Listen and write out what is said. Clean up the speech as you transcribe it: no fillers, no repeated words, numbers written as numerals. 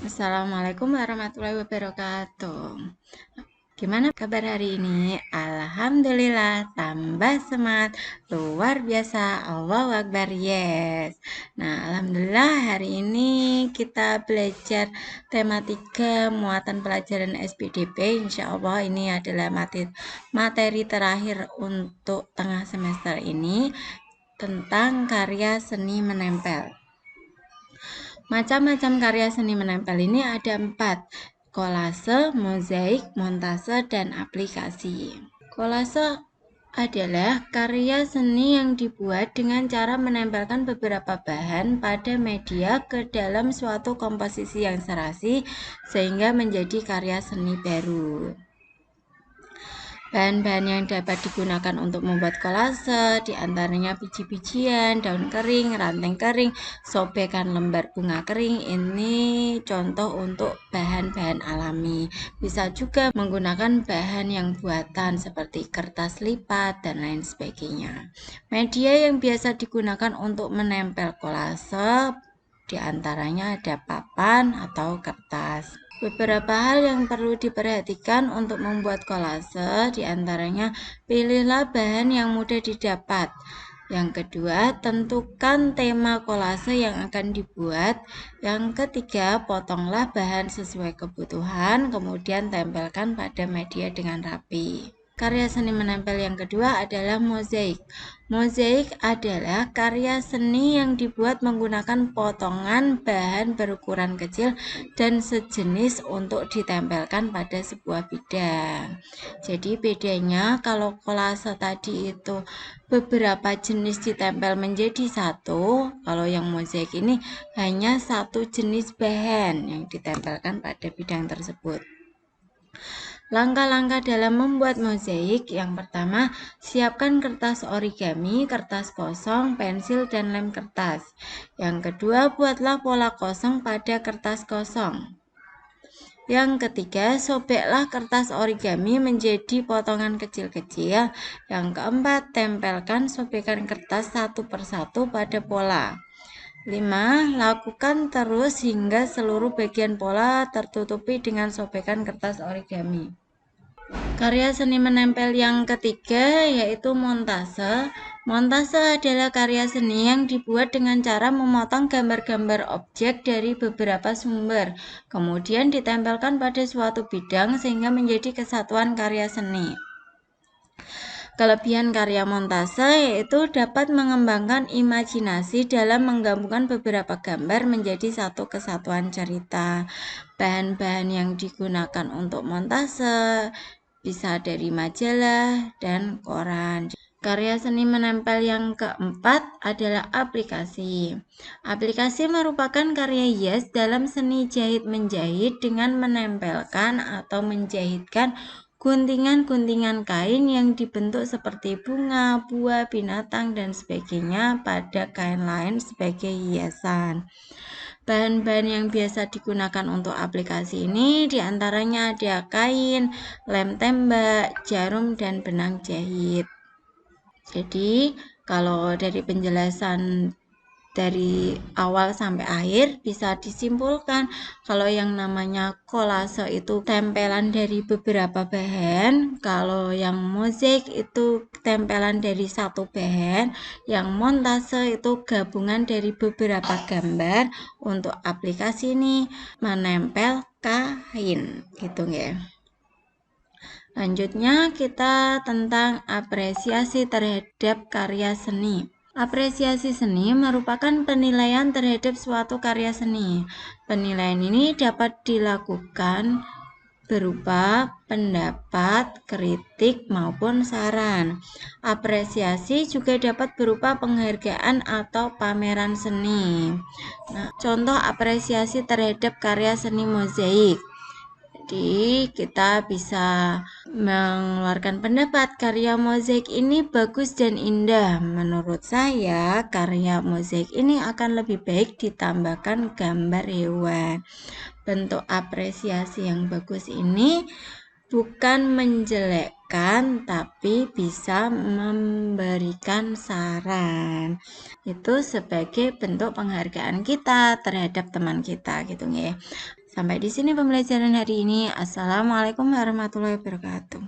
Assalamualaikum warahmatullahi wabarakatuh. Gimana kabar hari ini? Alhamdulillah, tambah semangat, luar biasa, Allahu Akbar, yes. Nah, Alhamdulillah hari ini kita belajar tematika muatan pelajaran SPDP. Insya Allah ini adalah materi terakhir untuk tengah semester ini tentang karya seni menempel. Macam-macam karya seni menempel ini ada 4, kolase, mozaik, montase, dan aplikasi. Kolase adalah karya seni yang dibuat dengan cara menempelkan beberapa bahan pada media ke dalam suatu komposisi yang serasi sehingga menjadi karya seni baru. Bahan-bahan yang dapat digunakan untuk membuat kolase diantaranya biji-bijian, daun kering, ranting kering, sobekan lembar bunga kering. Ini contoh untuk bahan-bahan alami. Bisa juga menggunakan bahan yang buatan seperti kertas lipat dan lain sebagainya. Media yang biasa digunakan untuk menempel kolase diantaranya ada papan atau kertas. Beberapa hal yang perlu diperhatikan untuk membuat kolase, diantaranya pilihlah bahan yang mudah didapat. Yang kedua, tentukan tema kolase yang akan dibuat. Yang ketiga, potonglah bahan sesuai kebutuhan, kemudian tempelkan pada media dengan rapi. Karya seni menempel yang kedua adalah mozaik. Mozaik adalah karya seni yang dibuat menggunakan potongan bahan berukuran kecil dan sejenis untuk ditempelkan pada sebuah bidang. Jadi bedanya kalau kolase tadi itu beberapa jenis ditempel menjadi satu, kalau yang mozaik ini hanya satu jenis bahan yang ditempelkan pada bidang tersebut. Langkah-langkah dalam membuat mozaik. Yang pertama, siapkan kertas origami, kertas kosong, pensil, dan lem kertas. Yang kedua, buatlah pola kosong pada kertas kosong. Yang ketiga, sobeklah kertas origami menjadi potongan kecil-kecil. Yang keempat, tempelkan sobekan kertas satu persatu pada pola. 5. Lakukan terus hingga seluruh bagian pola tertutupi dengan sobekan kertas origami. Karya seni menempel yang ketiga yaitu montase. Montase adalah karya seni yang dibuat dengan cara memotong gambar-gambar objek dari beberapa sumber, kemudian ditempelkan pada suatu bidang sehingga menjadi kesatuan karya seni. Kelebihan karya montase yaitu dapat mengembangkan imajinasi dalam menggabungkan beberapa gambar menjadi satu kesatuan cerita. Bahan-bahan yang digunakan untuk montase bisa dari majalah dan koran. Karya seni menempel yang keempat adalah aplikasi. Aplikasi merupakan karya hias dalam seni jahit-menjahit dengan menempelkan atau menjahitkan guntingan-guntingan kain yang dibentuk seperti bunga, buah, binatang, dan sebagainya pada kain lain sebagai hiasan. Bahan-bahan yang biasa digunakan untuk aplikasi ini diantaranya ada kain, lem tembak, jarum, dan benang jahit. Jadi, kalau dari penjelasan dari awal sampai akhir bisa disimpulkan kalau yang namanya kolase itu tempelan dari beberapa bahan, kalau yang mozaik itu tempelan dari satu bahan, yang montase itu gabungan dari beberapa gambar. Untuk aplikasi ini menempel kain gitu ya. Lanjutnya kita tentang apresiasi terhadap karya seni. Apresiasi seni merupakan penilaian terhadap suatu karya seni. Penilaian ini dapat dilakukan berupa pendapat, kritik, maupun saran. Apresiasi juga dapat berupa penghargaan atau pameran seni. Nah, contoh apresiasi terhadap karya seni mozaik. Jadi kita bisa mengeluarkan pendapat karya mozaik ini bagus dan indah. Menurut saya karya mozaik ini akan lebih baik ditambahkan gambar hewan. Bentuk apresiasi yang bagus ini bukan menjelekkan tapi bisa memberikan saran. Itu sebagai bentuk penghargaan kita terhadap teman kita gitu ya. Sampai di sini pembelajaran hari ini. Assalamualaikum warahmatullahi wabarakatuh.